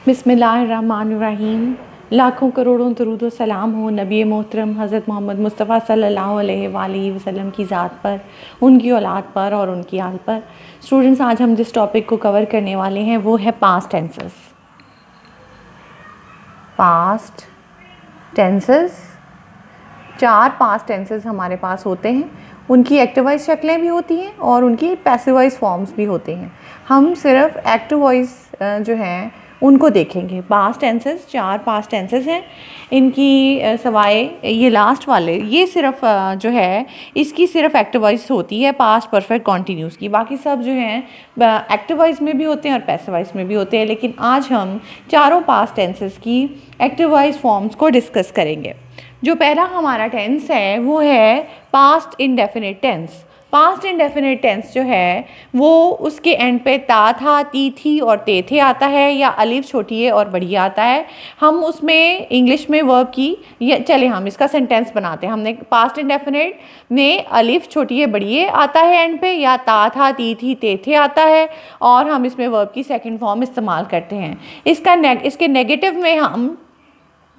बिस्मिल्लाहिर्रहमानिर्रहीम। लाखों करोड़ों दरूद व सलाम हो नबी मोहतरम हज़रत मोहम्मद मुस्तफ़ा सल्लल्लाहु अलैहि वसल्लम की ज़ात पर, उनकी औलाद पर और उनकी आल पर। स्टूडेंट्स, आज हम जिस टॉपिक को कवर करने वाले हैं वो है past tenses. Past tenses, 4 past tenses हमारे पास होते हैं। उनकी एक्टिव वॉइस शक्लें भी होती हैं और उनकी पैसिव वॉइस फॉर्म्स भी होते हैं। हम सिर्फ एक्टिव वॉइस जो हैं उनको देखेंगे। पास्ट टेंसेस 4 पास्ट टेंसेस हैं। इनकी सवाए ये लास्ट वाले, ये सिर्फ जो है इसकी सिर्फ एक्टिव वॉइस होती है पास्ट परफेक्ट कॉन्टिन्यूस की। बाकी सब जो हैं एक्टिव वॉइस में भी होते हैं और पैसिव वॉइस में भी होते हैं। लेकिन आज हम चारों पास्ट टेंसेस की एक्टिव वॉइस फॉर्म्स को डिस्कस करेंगे। जो पहला हमारा टेंस है वो है past indefinite tense. Past indefinite tense जो है वो उसके एंड पे ता था, ती थी और ते थे आता है, या अलिफ छोटी है और बड़ी आता है। हम उसमें इंग्लिश में वर्ब की चले हम इसका सेंटेंस बनाते हैं। हमने पास्ट इंडेफिनिट में अलिफ छोटी है बड़ी है आता है एंड पे, या ता था, ती थी, ते थे आता है, और हम इसमें वर्ब की सेकेंड फॉर्म इस्तेमाल करते हैं। इसके नेगेटिव में हम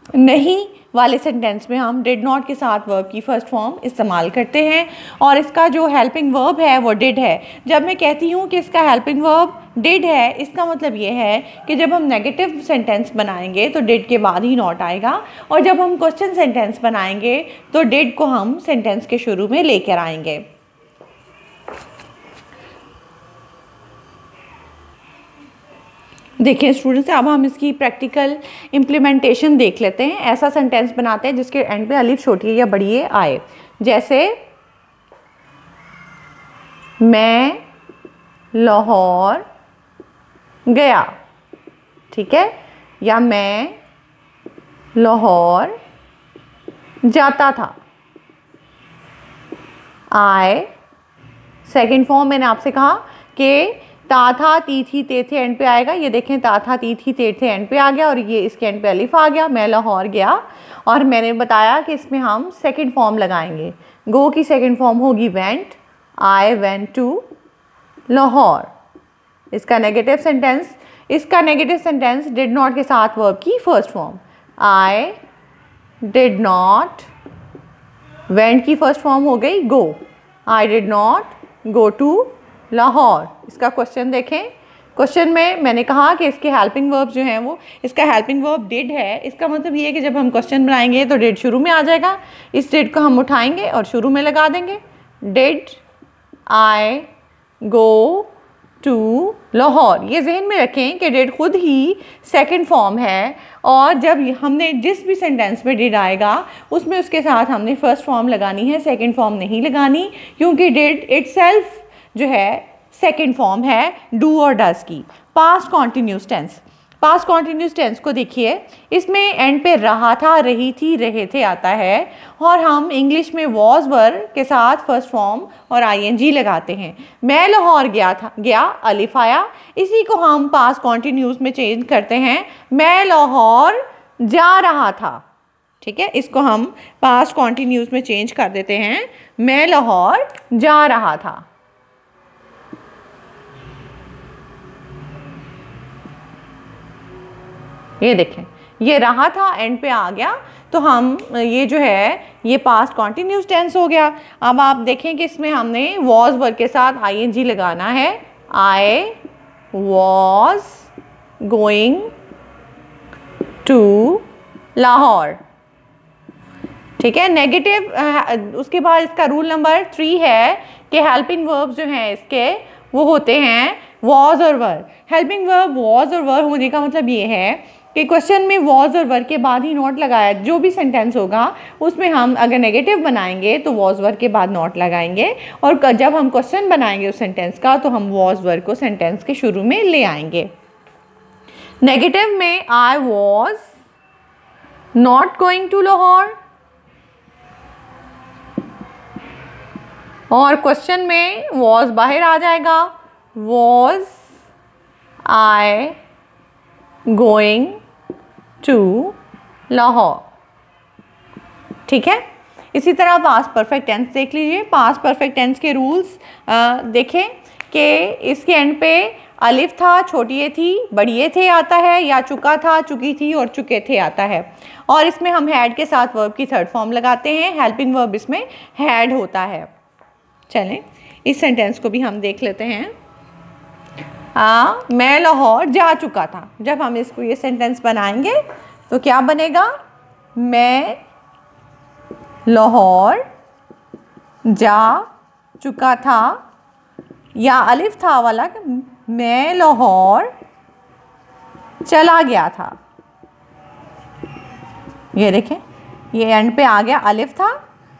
नहीं वाले सेंटेंस में हम डिड नॉट के साथ वर्ब की फर्स्ट फॉर्म इस्तेमाल करते हैं, और इसका जो हेल्पिंग वर्ब है वो डिड है। जब मैं कहती हूँ कि इसका हेल्पिंग वर्ब डिड है, इसका मतलब ये है कि जब हम नेगेटिव सेंटेंस बनाएंगे तो डिड के बाद ही नॉट आएगा, और जब हम क्वेश्चन सेंटेंस बनाएंगे तो डिड को हम सेंटेंस के शुरू में लेकर आएंगे। देखिए स्टूडेंट्स, अब हम इसकी प्रैक्टिकल इम्प्लीमेंटेशन देख लेते हैं। ऐसा सेंटेंस बनाते हैं जिसके एंड पे अलिफ छोटी है या बड़ी है आए, जैसे मैं लाहौर गया, ठीक है, या मैं लाहौर जाता था। आए सेकेंड फॉर्म मैंने आपसे कहा कि ता था, ती थी, ते थे एंड पे आएगा। ये देखें, ता था, ती थी, ते थे एंड पे आ गया, और ये इसके एंड पे अलिफ आ गया। मैं लाहौर गया, और मैंने बताया कि इसमें हम सेकंड फॉर्म लगाएंगे। गो की सेकंड फॉर्म होगी went. I went to Lahore. इसका नेगेटिव सेंटेंस डिड नॉट के साथ वर्ब की first form. I did not, went की फर्स्ट फॉर्म हो गई go. I did not go to Lahore. इसका क्वेश्चन देखें। क्वेश्चन में मैंने कहा कि इसके हेल्पिंग वर्ब जो हैं वो, इसका हेल्पिंग वर्ब डिड है। इसका मतलब ये है कि जब हम क्वेश्चन बनाएंगे तो डिड शुरू में आ जाएगा। इस डिड को हम उठाएंगे और शुरू में लगा देंगे। Did I go to Lahore. ये जहन में रखें कि डिड खुद ही सेकंड फॉर्म है, और जब हमने जिस भी सेंटेंस में डिड आएगा उसमें उसके साथ हमने फर्स्ट फॉर्म लगानी है, सेकंड फॉर्म नहीं लगानी, क्योंकि डिड इटसेल्फ जो है सेकेंड फॉर्म है डू और डज की। Past continuous tense, past continuous tense को देखिए। इसमें एंड पे रहा था, रही थी, रहे थे आता है, और हम इंग्लिश में वॉज वर के साथ फर्स्ट फॉर्म और आईएनजी लगाते हैं। मैं लाहौर गया था, गया अलिफ आया। इसी को हम पास्ट कॉन्टिन्यूस में चेंज करते हैं। मैं लाहौर जा रहा था, ठीक है, इसको हम पास्ट कॉन्टिन्यूस में चेंज कर देते हैं। मैं लाहौर जा रहा था। ये देखें, ये रहा था एंड पे आ गया, तो हम ये जो है ये पास्ट कॉन्टिन्यूस टेंस हो गया। अब आप देखें कि इसमें हमने वॉज वर्ब के साथ आईएनजी लगाना है। I was going to Lahore, ठीक है। नेगेटिव उसके बाद इसका रूल नंबर 3 है कि हेल्पिंग वर्ब जो हैं इसके वो होते हैं वॉज और वर। हेल्पिंग वर्ब वॉज और वर होने का मतलब ये है कि क्वेश्चन में वॉज और वर के बाद ही नॉट लगाया। जो भी सेंटेंस होगा उसमें हम अगर नेगेटिव बनाएंगे तो वॉज वर के बाद नॉट लगाएंगे, और जब हम क्वेश्चन बनाएंगे उस सेंटेंस का तो हम वॉज वर को सेंटेंस के शुरू में ले आएंगे। नेगेटिव में I was not going to Lahore, और क्वेश्चन में वॉज बाहर आ जाएगा। Was I going to Lahore, ठीक है। इसी तरह पास्ट परफेक्ट टेंस देख लीजिए। पास्ट परफेक्ट टेंस के रूल्स देखें कि इसके एंड पे अलिफ था, छोटी ए थी, बड़ी ए थे आता है, या चुका था, चुकी थी और चुके थे आता है। और इसमें हम हैड के साथ वर्ब की थर्ड फॉर्म लगाते हैं, हेल्पिंग वर्ब इसमें हैड होता है। चलें इस सेंटेंस को भी हम देख लेते हैं। मैं लाहौर जा चुका था। जब हम इसको ये सेंटेंस बनाएंगे तो क्या बनेगा? मैं लाहौर जा चुका था, या अलिफ था वाला मैं लाहौर चला गया था। ये देखें, ये एंड पे आ गया अलिफ था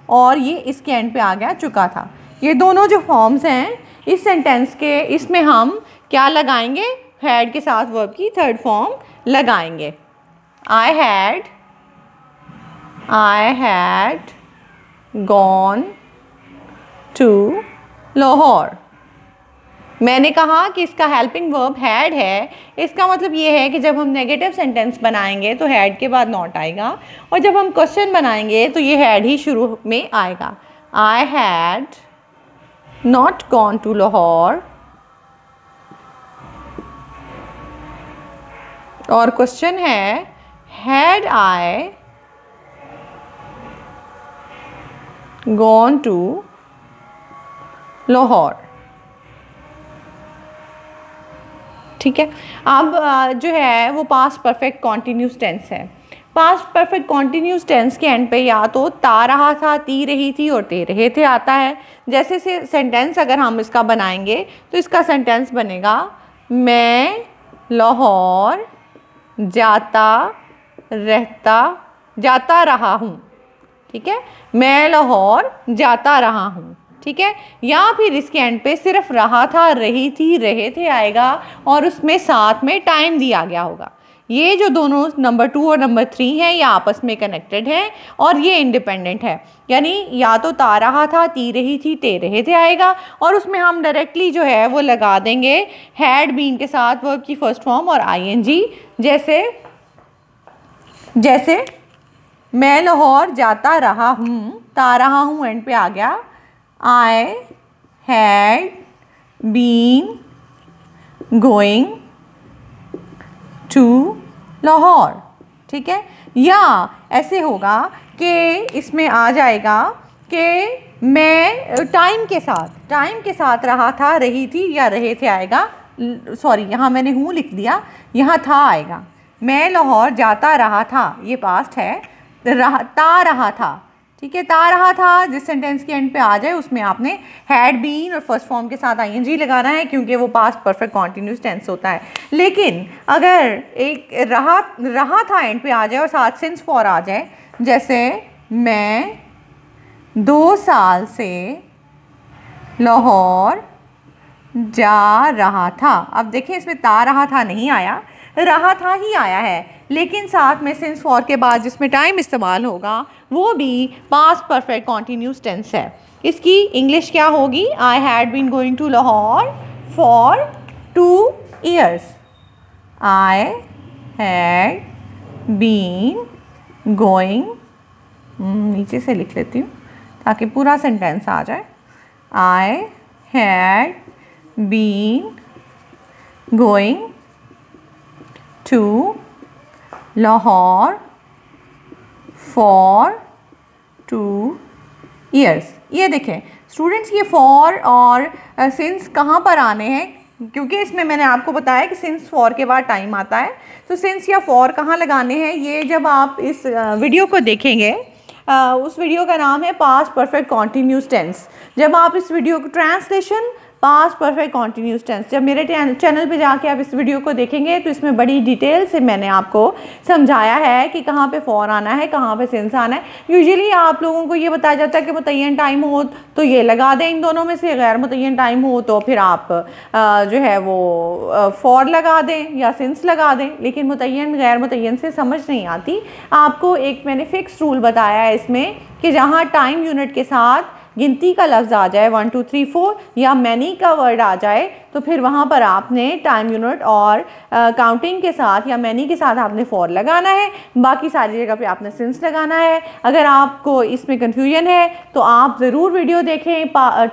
और ये इसके एंड पे आ गया चुका था। ये दोनों जो फॉर्म्स हैं इस सेंटेंस के, इसमें हम क्या लगाएंगे? हैड के साथ वर्ब की थर्ड फॉर्म लगाएंगे। I had gone to Lahore. मैंने कहा कि इसका हेल्पिंग वर्ब हैड है। इसका मतलब ये है कि जब हम नेगेटिव सेंटेंस बनाएंगे तो हैड के बाद नॉट आएगा, और जब हम क्वेश्चन बनाएंगे तो ये हैड ही शुरू में आएगा। I had not gone to Lahore, और क्वेश्चन है had I gone to Lahore. ठीक है। अब जो है वो पास्ट परफेक्ट कॉन्टिन्यूस टेंस है। पास्ट परफेक्ट कॉन्टिन्यूस टेंस के एंड पे या तो ता रहा था, ती रही थी और ते रहे थे आता है। जैसे से सेंटेंस अगर हम इसका बनाएंगे तो इसका सेंटेंस बनेगा मैं लाहौर जाता रहा हूँ। ठीक है, मैं लाहौर जाता रहा हूँ। ठीक है, या फिर इसके एंड पे सिर्फ रहा था, रही थी, रहे थे आएगा और उसमें साथ में टाइम दिया गया होगा। ये जो दोनों नंबर 2 और नंबर 3 हैं ये आपस में कनेक्टेड हैं और ये इंडिपेंडेंट है। यानी या तो ता रहा था, ती रही थी, ते रहे थे आएगा और उसमें हम डायरेक्टली जो है वो लगा देंगे हैड बीन के साथ वर्ब की फर्स्ट फॉर्म और आईएनजी। जैसे मैं लाहौर जाता रहा हूँ, ता रहा हूँ एंड पे आ गया I had been going to Lahore. ठीक है, या ऐसे होगा कि इसमें आ जाएगा कि मैं टाइम के साथ रहा था, रही थी या रहे थे आएगा। सॉरी, यहाँ मैंने हूँ लिख दिया, यहाँ था आएगा। मैं लाहौर जाता रहा था, ये पास्ट है, ता रहा था। ठीक है, ता रहा था जिस सेंटेंस के एंड पे आ जाए उसमें आपने हैड बीन और फर्स्ट फॉर्म के साथ आईएनजी लगाना है क्योंकि वो पास्ट परफेक्ट कॉन्टिन्यूस टेंस होता है। लेकिन अगर एक रहा था एंड पे आ जाए और साथ सिंस फॉर आ जाए, जैसे मैं 2 साल से लाहौर जा रहा था। अब देखें इसमें ता रहा था नहीं आया, रहा था ही आया है, लेकिन साथ में सिंस फॉर के बाद जिसमें टाइम इस्तेमाल होगा वो भी पास्ट परफेक्ट कॉन्टिन्यूस टेंस है। इसकी इंग्लिश क्या होगी? I had been going to Lahore for 2 years। I had been going, नीचे से लिख लेती हूँ ताकि पूरा सेंटेंस आ जाए। I had been going to Lahore for 2 years। ये देखें स्टूडेंट्स, ये फॉर और सिंस कहाँ पर आने हैं, क्योंकि इसमें मैंने आपको बताया कि सिंस फॉर के बाद टाइम आता है। तो सिंस या फॉर कहाँ लगाने हैं, ये जब आप इस वीडियो को देखेंगे, उस वीडियो का नाम है पास्ट परफेक्ट कॉन्टिन्यूस टेंस। जब आप इस वीडियो को translation past perfect continuous tense, जब मेरे चैनल पे जाके आप इस वीडियो को देखेंगे तो इसमें बड़ी डिटेल से मैंने आपको समझाया है कि कहाँ पे फॉर आना है, कहाँ पे सिंस आना है। यूजुअली आप लोगों को ये बताया जाता है कि मुतय्यन टाइम हो तो ये लगा दें इन दोनों में से, गैर मुतय्यन टाइम हो तो फिर आप जो है वो फॉर लगा दें या सिंस लगा दें। लेकिन मुतय्यन गैर मुतय्यन से समझ नहीं आती। आपको एक मैंने फिक्स रूल बताया है इसमें कि जहाँ टाइम यूनिट के साथ गिनती का लफ्ज़ आ जाए 1 2 3 4 या मैनी का वर्ड आ जाए तो फिर वहाँ पर आपने टाइम यूनिट और काउंटिंग के साथ या मैनी के साथ आपने फॉर लगाना है। बाकी सारी जगह पे आपने सिंस लगाना है। अगर आपको इसमें कन्फ्यूजन है तो आप ज़रूर वीडियो देखें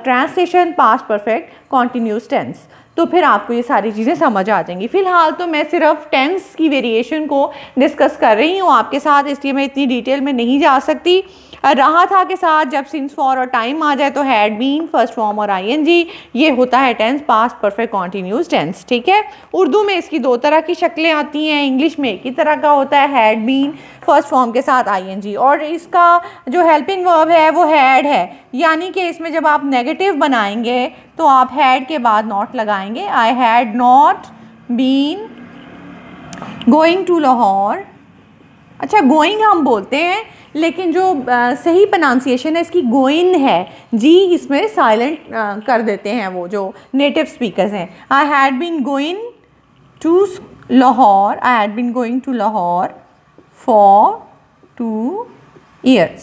translation past perfect continuous tense. तो फिर आपको ये सारी चीज़ें समझ आ जाएंगी। फ़िलहाल तो मैं सिर्फ टेंस की वेरिएशन को डिस्कस कर रही हूँ आपके साथ, इसलिए मैं इतनी डिटेल में नहीं जा सकती। रहा था के साथ जब सिंस फॉर और टाइम आ जाए तो हैड बीन, फर्स्ट फॉर्म और आईएनजी, ये होता है tense, past perfect continuous tense. ठीक है, उर्दू में इसकी दो तरह की शक्लें आती हैं, इंग्लिश में एक ही तरह का होता है, हैड बीन फर्स्ट फॉर्म के साथ आईएनजी, और इसका जो हेल्पिंग वर्ब है वो हैड है, यानी कि इसमें जब आप नेगेटिव बनाएंगे तो आप हैड के बाद नॉट लगाएंगे। I had not been going to Lahore. अच्छा, गोइंग हम बोलते हैं, लेकिन जो सही प्रोनाउंसिएशन है इसकी गोइन है, जी इसमें साइलेंट कर देते हैं वो जो नेटिव स्पीकर्स हैं। I had been going to Lahore, I had been going to Lahore for 2 years,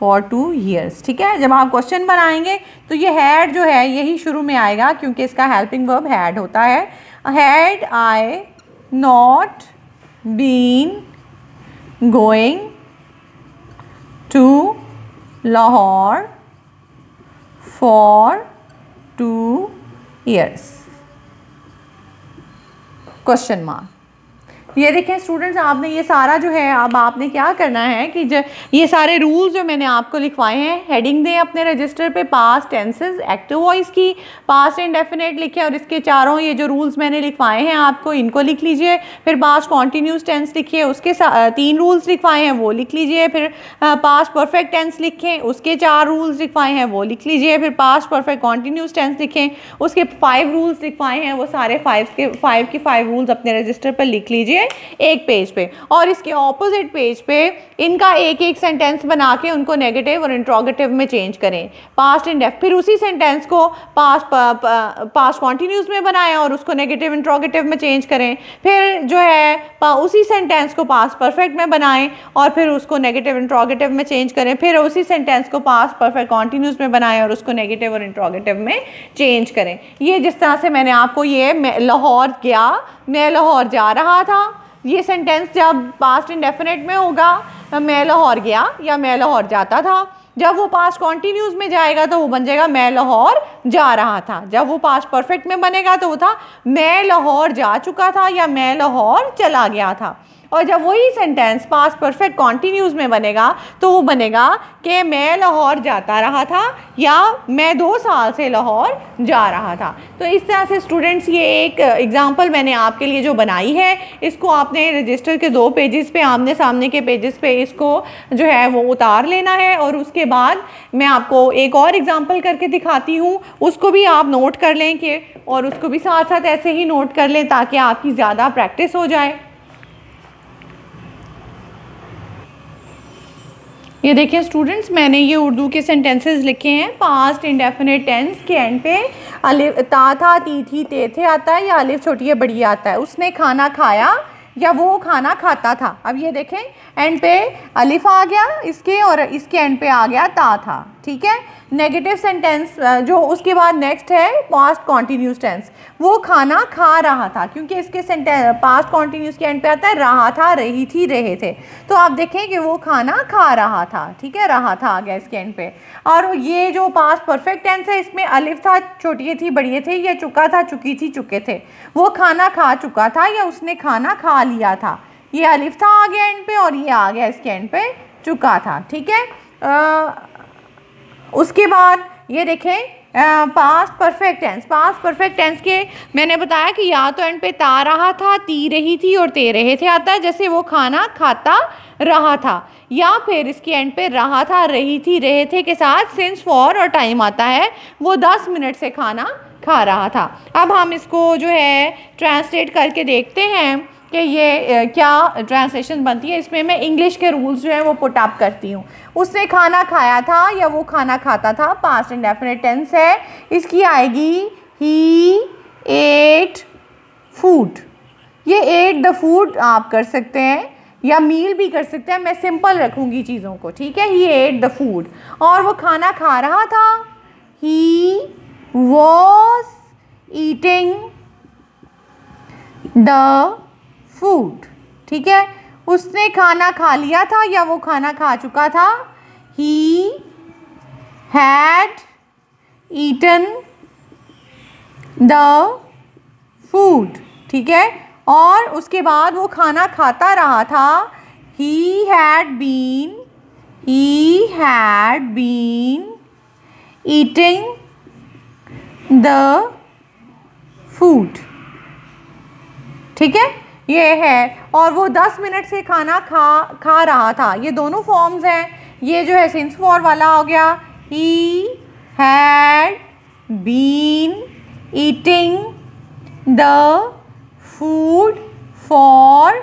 for 2 years। ठीक है, जब आप क्वेश्चन बनाएंगे तो ये हैड जो है यही शुरू में आएगा, क्योंकि इसका हेल्पिंग वर्ब हैड होता है। Had I not been going to Lahore for 2 years, question mark. ये देखें स्टूडेंट्स, आपने ये सारा जो है, अब आपने क्या करना है कि ये सारे रूल्स जो मैंने आपको लिखवाए हैं, हेडिंग दें अपने रजिस्टर पे, पास्ट टेंसेस, एक्टिव वॉइस की, पास्ट इंडेफिनिट लिखे, और इसके चारों ये जो रूल्स मैंने लिखवाए हैं आपको, इनको लिख लीजिए। फिर पास्ट कॉन्टीन्यूस टेंस लिखिए, उसके 3 रूल्स लिखवाए हैं वो लिख लीजिए। फिर पास्ट परफेक्ट टेंस लिखें, उसके 4 रूल्स लिखवाए हैं वो लिख लीजिए। फिर पास्ट परफेक्ट कॉन्टीन्यूस टेंस लिखें, उसके 5 रूल्स लिखवाए हैं, वो सारे 5 के 5 रूल्स अपने रजिस्टर पर लिख लीजिए एक पेज पे, और इसके ऑपोजिट पेज पे इनका एक एक सेंटेंस बना के उनको नेगेटिव और इंट्रोगेटिव में चेंज करें, पास्ट इंडेफ। फिर उसी सेंटेंस को पास्ट कॉन्टिन्यूस में बनाएं और उसको नेगेटिव इंट्रोगेटिव में चेंज करें। फिर जो है उसी सेंटेंस को पास्ट परफेक्ट में बनाएं और फिर उसको नेगेटिव इंट्रोगेटिव में चेंज करें। फिर उसी सेंटेंस को पास्ट परफेक्ट कॉन्टिन्यूस में बनाएं और उसको नेगेटिव और इंट्रोगेटिव में चेंज करें। ये जिस तरह से मैंने आपको ये लाहौर गया, मैं लाहौर जा रहा था, ये सेंटेंस जब पास्ट इंडेफिनिट में होगा मैं लाहौर गया या मैं लाहौर जाता था। जब वो पास्ट कॉन्टिन्यूस में जाएगा तो वो बन जाएगा मैं लाहौर जा रहा था। जब वो पास्ट परफेक्ट में बनेगा तो वो था मैं लाहौर जा चुका था या मैं लाहौर चला गया था। और जब वही सेंटेंस पास्ट परफेक्ट कॉन्टिन्यूस में बनेगा तो वो बनेगा कि मैं लाहौर जाता रहा था या मैं 2 साल से लाहौर जा रहा था। तो इस तरह से स्टूडेंट्स ये एक एग्जांपल मैंने आपके लिए जो बनाई है, इसको आपने रजिस्टर के 2 पेजेस पे, आमने सामने के पेजेस पे इसको जो है वो उतार लेना है। और उसके बाद मैं आपको एक और एग्जाम्पल करके दिखाती हूँ, उसको भी आप नोट कर लें कि, और उसको भी साथ साथ ऐसे ही नोट कर लें ताकि आपकी ज़्यादा प्रैक्टिस हो जाए। ये देखिए स्टूडेंट्स, मैंने ये उर्दू के सेंटेंसेस लिखे हैं। पास्ट इंडेफिनिट टेंस के एंड पे अलिफ ता था ती थी ते थे आता है या अलिफ छोटी है बड़ी आता है। उसने खाना खाया या वो खाना खाता था। अब ये देखें एंड पे अलिफ आ गया इसके और इसके एंड पे आ गया ता था। ठीक है, नेगेटिव सेंटेंस जो उसके बाद नेक्स्ट है पास्ट कॉन्टिन्यूस टेंस, वो खाना खा रहा था, क्योंकि इसके सेंटेंस पास्ट कॉन्टिन्यूस के एंड पे आता है रहा था, रही थी, रहे थे। तो आप देखें कि वो खाना खा रहा था। ठीक है, रहा था आ गया इसके एंड पे। और ये जो पास्ट परफेक्ट टेंस है इसमें अलिफ था छोटी थी बड़ी थे, या चुका था चुकी थी चुके थे। वो खाना खा चुका था या उसने खाना खा लिया था। ये अलिफ था आ गया एंड पे और ये आ गया इसके एंड पे चुका था। ठीक है, उसके बाद ये देखें past perfect tense. Past perfect tense के मैंने बताया कि या तो एंड पे ता रहा था, ती रही थी और ते रहे थे आता है, जैसे वो खाना खाता रहा था। या फिर इसके एंड पे रहा था, रही थी, रहे थे के साथ सिंस फॉर और टाइम आता है, वो 10 मिनट से खाना खा रहा था। अब हम इसको जो है ट्रांसलेट करके देखते हैं कि ये क्या ट्रांसलेशन बनती है। इसमें मैं इंग्लिश के रूल्स जो है वो पुट अप करती हूँ। उसने खाना खाया था या वो खाना खाता था, पास्ट इंडेफिनिट टेंस है, इसकी आएगी ही एट फूड। ये एट द फूड आप कर सकते हैं या मील भी कर सकते हैं, मैं सिंपल रखूँगी चीज़ों को। ठीक है, ही एट द फूड, और वो खाना खा रहा था, ही वॉज ईटिंग द फूड। ठीक है, उसने खाना खा लिया था या वो खाना खा चुका था, he had eaten the food, ठीक है। और उसके बाद वो खाना खाता रहा था, he had been eating the food, ठीक है, ये है। और वो 10 मिनट से खाना खा रहा था, ये दोनों फॉर्म्स हैं। ये जो है सिंस फॉर वाला हो गया, he had been eating the food for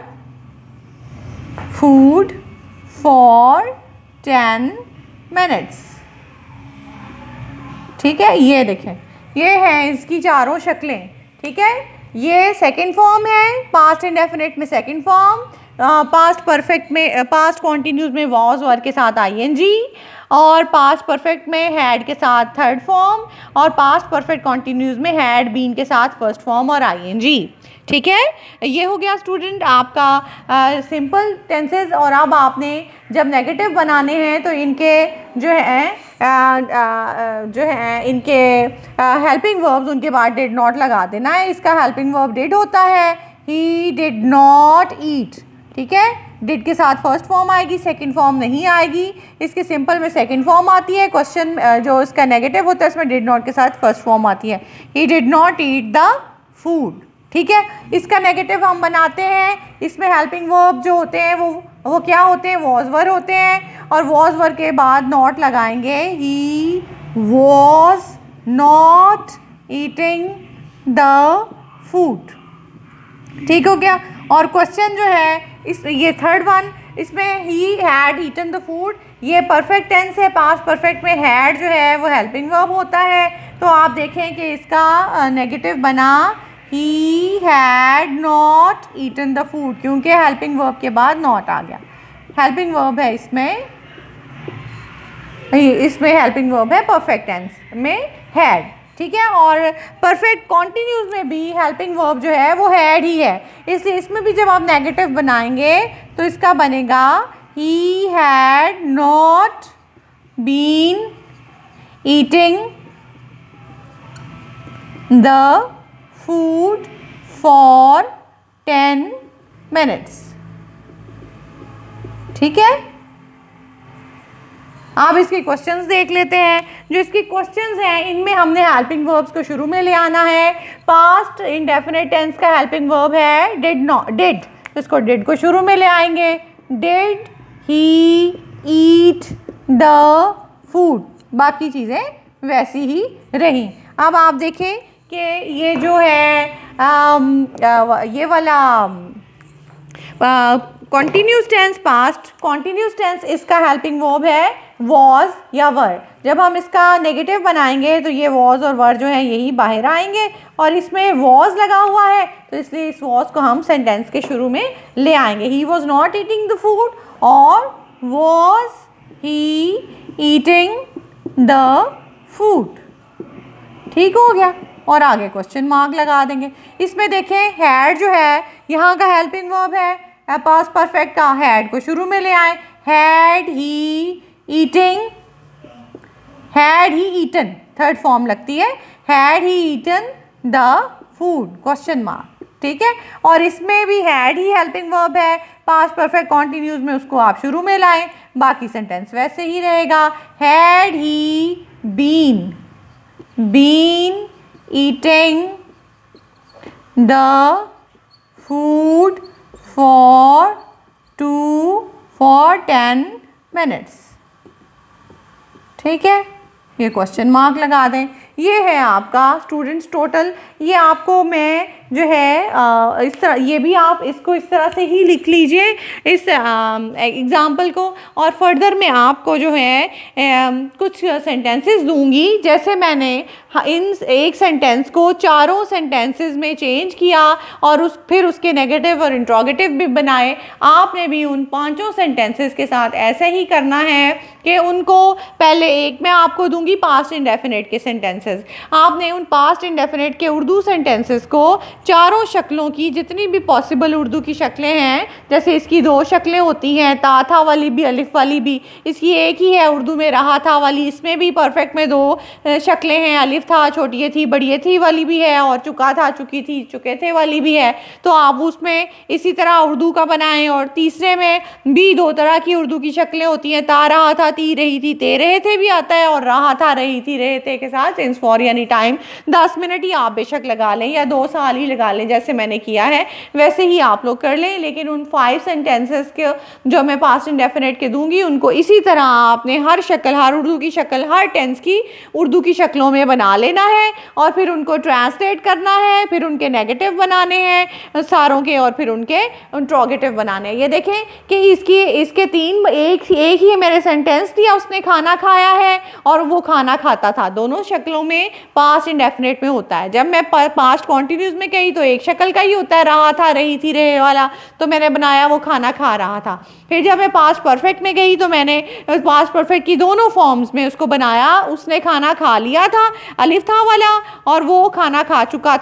10 minutes, ठीक है। ये देखें, ये है इसकी चारों शक्लें, ठीक है। ये सेकंड फॉर्म है, पास्ट इंडेफिनिट में सेकंड फॉर्म, पास्ट परफेक्ट में, पास्ट कॉन्टिन्यूस में वॉज वर्ब के साथ आईएनजी, और पास्ट परफेक्ट में हैड के साथ थर्ड फॉर्म, और पास्ट परफेक्ट कॉन्टिन्यूस में हैड बीन के साथ फर्स्ट फॉर्म और आईएनजी, ठीक है। ये हो गया स्टूडेंट आपका सिंपल टेंसेस। और अब आपने जब नेगेटिव बनाने हैं तो इनके जो है इनके हेल्पिंग वर्ब्स उनके बाद डिड नॉट लगा देना है। इसका हेल्पिंग वर्ब डिड होता है, ही डिड नॉट ईट, ठीक है। डिड के साथ फर्स्ट फॉर्म आएगी, सेकंड फॉर्म नहीं आएगी। इसके सिंपल में सेकंड फॉर्म आती है, क्वेश्चन जो इसका नेगेटिव होता है उसमें डिड नॉट के साथ फर्स्ट फॉर्म आती है, he did not eat the food, ठीक है। इसका नेगेटिव हम बनाते हैं, इसमें हेल्पिंग वर्ब जो होते हैं वो क्या होते हैं, वॉज वर होते हैं, और वॉज वर के बाद नॉट लगाएंगे, ही was not eating the food, ठीक हो गया। और क्वेश्चन जो है ये थर्ड वन, इसमें he had eaten the food, ये परफेक्ट टेंस है, पास्ट परफेक्ट में हैड जो है वो हेल्पिंग वर्ब होता है। तो आप देखें कि इसका नेगेटिव बना, he had not eaten the food, क्योंकि हेल्पिंग वर्ब के बाद नॉट आ गया। हेल्पिंग वर्ब है इसमें हेल्पिंग वर्ब है परफेक्ट टेंस में हैड, ठीक है। और परफेक्ट कॉन्टिन्यूस में भी हेल्पिंग वर्ब जो है वो हैड ही है, इसलिए इसमें भी जब आप नेगेटिव बनाएंगे तो इसका बनेगा, he had not been eating the food for 10 minutes, ठीक है। आप इसके क्वेश्चंस देख लेते हैं। जो इसके क्वेश्चंस हैं इनमें हमने हेल्पिंग वर्ब्स को शुरू में ले आना है। पास्ट इंडेफिनिट टेंस का हेल्पिंग वर्ब है डिड, इसको डिड को शुरू में ले आएंगे, did he eat the food, बाकी चीज़ें वैसी ही रहीं। अब आप देखें कि ये जो है ये वाला continuous tense, past continuous tense, इसका हेल्पिंग वर्ब है वॉज या वर। जब हम इसका नेगेटिव बनाएंगे तो ये वॉज और वर जो है यही बाहर आएंगे, और इसमें वॉज लगा हुआ है तो इसलिए इस वॉज को हम सेंटेंस के शुरू में ले आएंगे। He was not eating the food और was he eating the food, ठीक हो गया। और आगे क्वेश्चन मार्क लगा देंगे। इसमें देखें हैड जो है यहाँ का हेल्पिंग वर्ब है, पास्ट परफेक्ट का हैड को शुरू में ले आए, had he eaten third form लगती है, had he eaten the food question mark, ठीक है। और इसमें भी हैड ही हेल्पिंग वर्ब है, पास्ट परफेक्ट कॉन्टिन्यूस में उसको आप शुरू में लाएं, बाकी सेंटेंस वैसे ही रहेगा। Had he been eating the food for 10 minutes, ठीक है। ये क्वेश्चन मार्क लगा दें। ये है आपका स्टूडेंट्स टोटल। ये आपको मैं जो है इस तरह, ये भी आप इसको इस तरह से ही लिख लीजिए इस एग्ज़ाम्पल को। और फर्दर मैं आपको जो है कुछ सेंटेंसेस दूंगी, जैसे मैंने इन एक सेंटेंस को चारों सेंटेंसेस में चेंज किया और फिर उसके नेगेटिव और इंट्रोगेटिव भी बनाए। आपने भी उन पांचों सेंटेंसेस के साथ ऐसे ही करना है कि उनको पहले एक मैं आपको दूंगी पास्ट इंडेफिनिट के सेंटेंसेस, आपने उन पास्ट इंडेफिनिट के उर्दू सेंटेंसेस को चारों शक्लों की जितनी भी पॉसिबल उर्दू की शक्लें हैं, जैसे इसकी 2 शक्लें होती हैं, ता था वाली भी अलिफ वाली भी, इसकी एक ही है उर्दू में रहा था वाली, इसमें भी परफेक्ट में 2 शक्लें हैं, अलिफ था छोटी थी बड़ी थी वाली भी है, और चुका था चुकी थी चुके थे वाली भी है। तो आप उसमें इसी तरह उर्दू का बनाएं। और तीसरे में भी 2 तरह की उर्दू की शक्लें होती हैं, ता रहा था ती रही थी ते रहे थे भी आता है, और रहा था रही थी रहे थे के साथ सिंस फॉर यानी टाइम 10 मिनट ही आप बेशक लगा लें या 2 साल ही लगा लें, जैसे मैंने किया है वैसे ही आप लोग कर लें। लेकिन उन 5 सेंटेंसेस के जो मैं पास्ट इंडेफिनिट के दूंगी उनको इसी तरह आपने हर शक्ल, हर उर्दू की शक्ल, हर टेंस की उर्दू की शक्लों में बना लेना है, और फिर उनको ट्रांसलेट करना है, फिर उनके नेगेटिव बनाने हैं सारों के, और फिर उनके इंट्रोगेटिव बनाने हैं। ये देखें कि इसके 3 एक ही मैंने सेंटेंस दिया, उसने खाना खाया है और वो खाना खाता था, दोनों शक्लों में पास्ट इंडेफिनिट में होता है। जब मैं पास्ट कॉन्टिन्यूस में कही तो एक शक्ल का ही होता है, रहा था रही थी रहे वाला, तो मैंने बनाया वो खाना खा रहा था। फिर जब मैं पास्ट परफेक्ट में गई तो मैंने पास्ट परफेक्ट की दोनों फॉर्म्स में उसको बनाया, उसने खाना खा लिया था अलिफ था वाला, और वो खाना खा चुका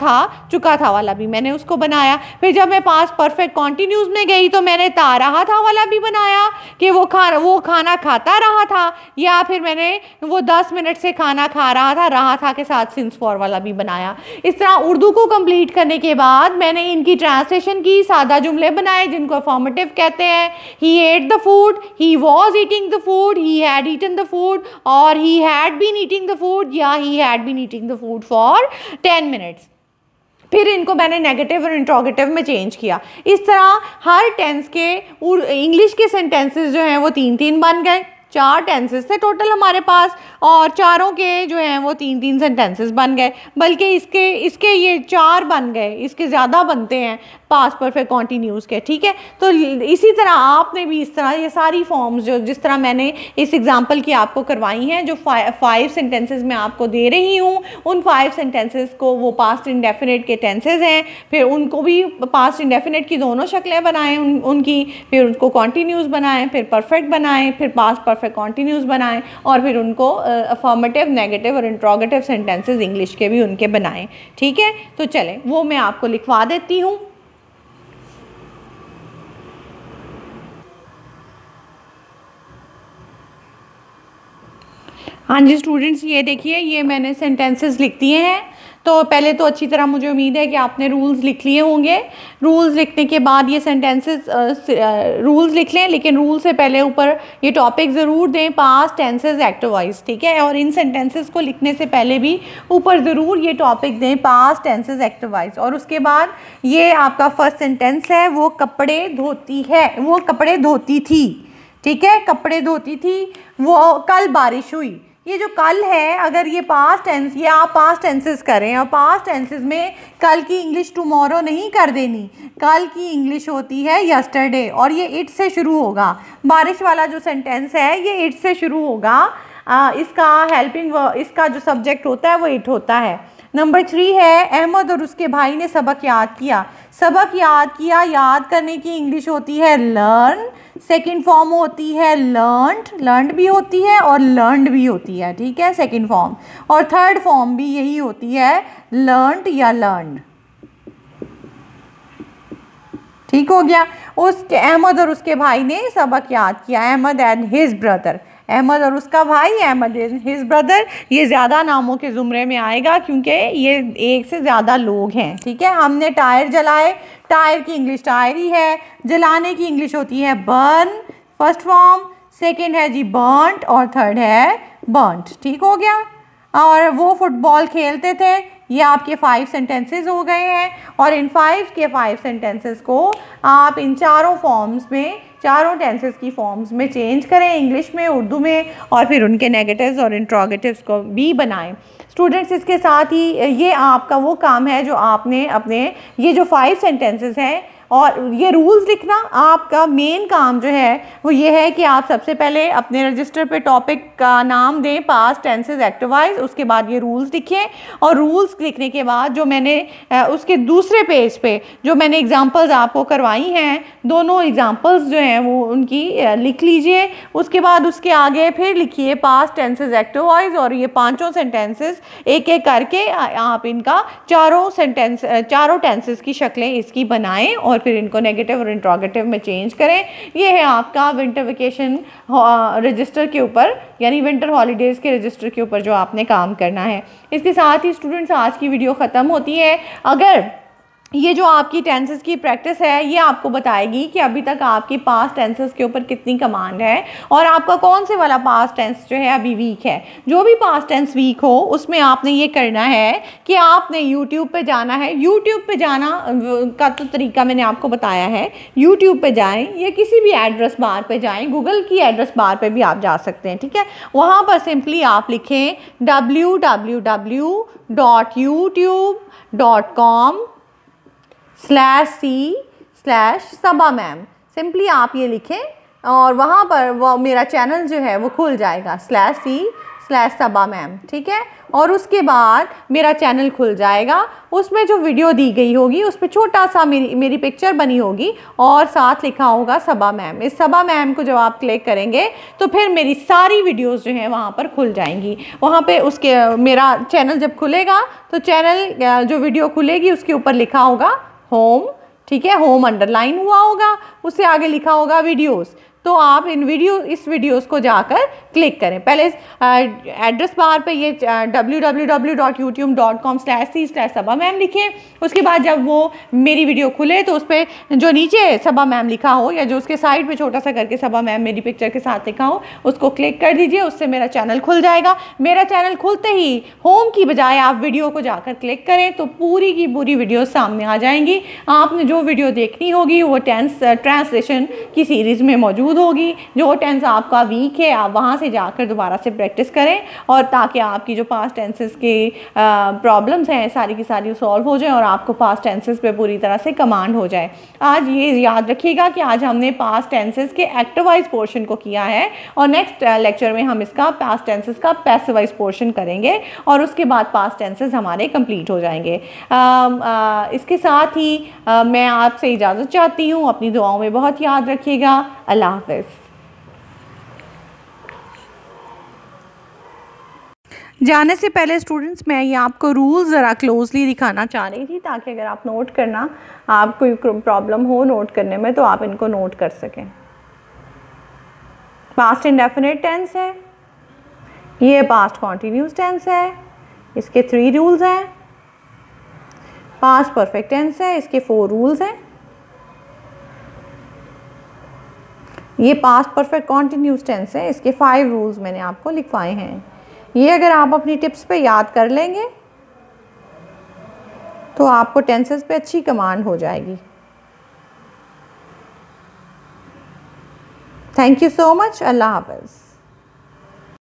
था वाला भी मैंने उसको बनाया। फिर जब मैं पास्ट परफेक्ट कॉन्टिन्यूस में गई तो मैंने ता रहा था वाला भी बनाया कि वो खाना खाता रहा था, या फिर मैंने वो 10 मिनट से खाना खा रहा था के साथ सिंस फॉर वाला भी बनाया। इस तरह उर्दू को कंप्लीट करने के बाद मैंने इनकी ट्रांसलेशन की, सादा जुमले बनाए जिनको अफर्मेटिव कहते हैं। He ate the food, he was eating the food, he had eaten the food, और he had been eating the food, या he had been eating the food for 10 minutes. फिर इनको मैंने नेगेटिव और इंट्रोगेटिव में change किया। इस तरह हर टेंस के इंग्लिश के सेंटेंसेस जो हैं वो 3-3 बन गए। 4 टेंसेस थे टोटल हमारे पास, और चारों के जो हैं वो 3-3 सेंटेंसेस बन गए, बल्कि इसके ये 4 बन गए, इसके ज़्यादा बनते हैं पास्ट परफेक्ट कॉन्टिन्यूस के। ठीक है, तो इसी तरह आपने भी इस तरह ये सारी फॉर्म्स जो जिस तरह मैंने इस एग्जांपल की आपको करवाई हैं, जो 5 सेंटेंसेस मैं आपको दे रही हूँ, उन 5 सेंटेंसेस को वो पास्ट इंडेफिनिट के टेंसेस हैं, फिर उनको भी पास्ट इंडेफिनिट की दोनों शक्लें बनाएं उनकी, फिर उनको कॉन्टिन्यूस बनाएं, फिर परफेक्ट बनाएं, फिर पास्ट परफेक्ट कॉन्टिन्यूस बनाएं, और फिर उनको अफर्मेटिव, नेगेटिव और इंट्रोगेटिव सेंटेंसेस इंग्लिश के भी उनके बनाएं। ठीक है, तो चलें वो मैं आपको लिखवा देती हूँ। हाँ जी स्टूडेंट्स, ये देखिए ये मैंने सेंटेंसेस लिख दिए हैं। तो पहले तो अच्छी तरह मुझे उम्मीद है कि आपने रूल्स लिख लिए होंगे। रूल्स लिखने के बाद ये सेंटेंसेस रूल्स लिख लें, लेकिन रूल से पहले ऊपर ये टॉपिक ज़रूर दें, पास्ट टेंसेस एक्टिव वॉइस। ठीक है, और इन सेंटेंसेस को लिखने से पहले भी ऊपर ज़रूर ये टॉपिक दें, पास्ट टेंसेस एक्टिव वॉइस। और उसके बाद ये आपका फर्स्ट सेंटेंस है, वो कपड़े धोती है, वो कपड़े धोती थी। ठीक है, कपड़े धोती थी, वो कल बारिश हुई। ये जो कल है, अगर ये पास्ट टेंस, ये आप पास्ट टेंसेस करें, और पास्ट टेंसेस में कल की इंग्लिश टुमारो नहीं कर देनी, कल की इंग्लिश होती है यस्टरडे, और ये इट से शुरू होगा। बारिश वाला जो सेंटेंस है ये इट से शुरू होगा, इसका हेल्पिंग इसका जो सब्जेक्ट होता है वो इट होता है। नंबर 3 है, अहमद और उसके भाई ने सबक याद किया। सबक याद किया, याद करने की इंग्लिश होती है लर्न, सेकंड फॉर्म होती है लर्नड, लर्नड भी होती है और लर्नड भी होती है। ठीक है, सेकंड फॉर्म, और थर्ड फॉर्म भी यही होती है लर्नड या लर्नड। ठीक हो गया। उसके अहमद और उसके भाई ने सबक याद किया, Ahmad and his brother, Ahmad और उसका भाई, अहमद एंड हिज ब्रदर। ये ज़्यादा नामों के ज़ुमरे में आएगा क्योंकि ये एक से ज़्यादा लोग हैं। ठीक है, हमने टायर जलाए, टायर की इंग्लिश टायर ही है, जलाने की इंग्लिश होती है बर्न, फर्स्ट फॉर्म, सेकंड है जी बर्नट, और थर्ड है बर्नट। ठीक हो गया। और वो फुटबॉल खेलते थे। ये आपके 5 सेंटेंसेस हो गए हैं, और इन 5 सेंटेंसेस को आप इन चारों फॉर्म्स में, चारों टेंसेस की फॉर्म्स में चेंज करें, इंग्लिश में, उर्दू में, और फिर उनके नेगेटिव्स और इंट्रोगेटिव्स को भी बनाएं। स्टूडेंट्स, इसके साथ ही ये आपका वो काम है जो आपने अपने ये जो 5 सेंटेंसेस हैं और ये रूल्स लिखना आपका मेन काम जो है वो ये है कि आप सबसे पहले अपने रजिस्टर पे टॉपिक का नाम दें, पास्ट टेंसेस एक्टिवाइज, उसके बाद ये रूल्स लिखें और रूल्स लिखने के बाद जो मैंने उसके दूसरे पेज पे जो मैंने एग्जांपल्स आपको करवाई हैं, दोनों एग्जांपल्स जो हैं वो उनकी लिख लीजिए। उसके बाद उसके आगे फिर लिखिए पास्ट टेंसेस एक्टिवाइज और ये पांचों सेंटेंसेस एक एक करके आप इनका चारों टेंसेस की शक्लें इसकी बनाएं और फिर इनको नेगेटिव और इंट्रोगेटिव में चेंज करें। ये है आपका विंटर वेकेशन रजिस्टर के ऊपर, यानी विंटर हॉलीडेज़ के रजिस्टर के ऊपर जो आपने काम करना है। इसके साथ ही स्टूडेंट्स आज की वीडियो ख़त्म होती है। अगर ये जो आपकी टेंसेस की प्रैक्टिस है ये आपको बताएगी कि अभी तक आपकी पास्ट टेंसेस के ऊपर कितनी कमांड है और आपका कौन से वाला पास्ट टेंस जो है अभी वीक है। जो भी पास्ट टेंस वीक हो उसमें आपने ये करना है कि आपने यूट्यूब पे जाना है। यूट्यूब पे जाना का तो तरीका मैंने आपको बताया है। यूट्यूब पे जाएं या किसी भी एड्रेस बार पे जाएं, गूगल की एड्रेस बार पे भी आप जा सकते हैं, ठीक है। वहाँ पर सिंपली आप लिखें www.youtube.com/c/sabaa मैम। सिंपली आप ये लिखें और वहाँ पर वो मेरा चैनल जो है वो खुल जाएगा /c/sabaa मैम, ठीक है। और उसके बाद मेरा चैनल खुल जाएगा, उसमें जो वीडियो दी गई होगी उस पर छोटा सा मेरी पिक्चर बनी होगी और साथ लिखा होगा सबा मैम। इस सबा मैम को जब आप क्लिक करेंगे तो फिर मेरी सारी वीडियोस जो हैं वहाँ पर खुल जाएंगी। वहाँ पे उसके मेरा चैनल जब खुलेगा तो चैनल जो वीडियो खुलेगी उसके ऊपर लिखा होगा होम, ठीक है, होम अंडरलाइन हुआ होगा, उससे आगे लिखा होगा वीडियोस। तो आप इस वीडियोस को जाकर क्लिक करें। पहले एड्रेस बार पे ये www.youtube.com/c/sabaa मैम लिखें। उसके बाद जब वो मेरी वीडियो खुले तो उस पर जो नीचे सबा मैम लिखा हो या जो उसके साइड पे छोटा सा करके सबा मैम मेरी पिक्चर के साथ लिखा हो उसको क्लिक कर दीजिए, उससे मेरा चैनल खुल जाएगा। मेरा चैनल खुलते ही होम की बजाय आप वीडियो को जाकर क्लिक करें तो पूरी की पूरी वीडियो सामने आ जाएंगी। आपने जो वीडियो देखनी होगी वो ट्रांसलेशन की सीरीज़ में मौजूद होगी। जो टेंस आपका वीक है आप वहाँ से जाकर दोबारा से प्रैक्टिस करें और ताकि आपकी जो पास्ट टेंसेस के प्रॉब्लम्स हैं सारी की सारी सॉल्व हो जाए और आपको पास्ट टेंसेस पे पूरी तरह से कमांड हो जाए। आज ये याद रखिएगा कि आज हमने पास्ट टेंसेस के एक्टिवाइज पोर्शन को किया है और नेक्स्ट लेक्चर में हम इसका पास्ट टेंसेस का पैसिवाइज पोर्शन करेंगे और उसके बाद पास्ट टेंसेस हमारे कंप्लीट हो जाएंगे। इसके साथ ही मैं आपसे इजाज़त चाहती हूँ। अपनी दुआओं में बहुत याद रखिएगा। अल्लाह हाफ़िज़। जाने से पहले स्टूडेंट्स मैं ये आपको रूल्स ज़रा क्लोजली दिखाना चाह रही थी ताकि अगर आप नोट करना, आप कोई प्रॉब्लम हो नोट करने में तो आप इनको नोट कर सकें। पास्ट इंडेफिनिट टेंस है, ये पास्ट कॉन्टिन्यूस टेंस है, इसके 3 रूल्स हैं। पास्ट परफेक्ट टेंस है, इसके 4 रूल्स हैं। ये पास्ट परफेक्ट कॉन्टिन्यूस टेंस है, इसके 5 रूल्स मैंने आपको लिखवाए हैं। ये अगर आप अपनी टिप्स पे याद कर लेंगे तो आपको टेंसेस पे अच्छी कमांड हो जाएगी। Thank you so much. अल्लाह हाफ़िज़।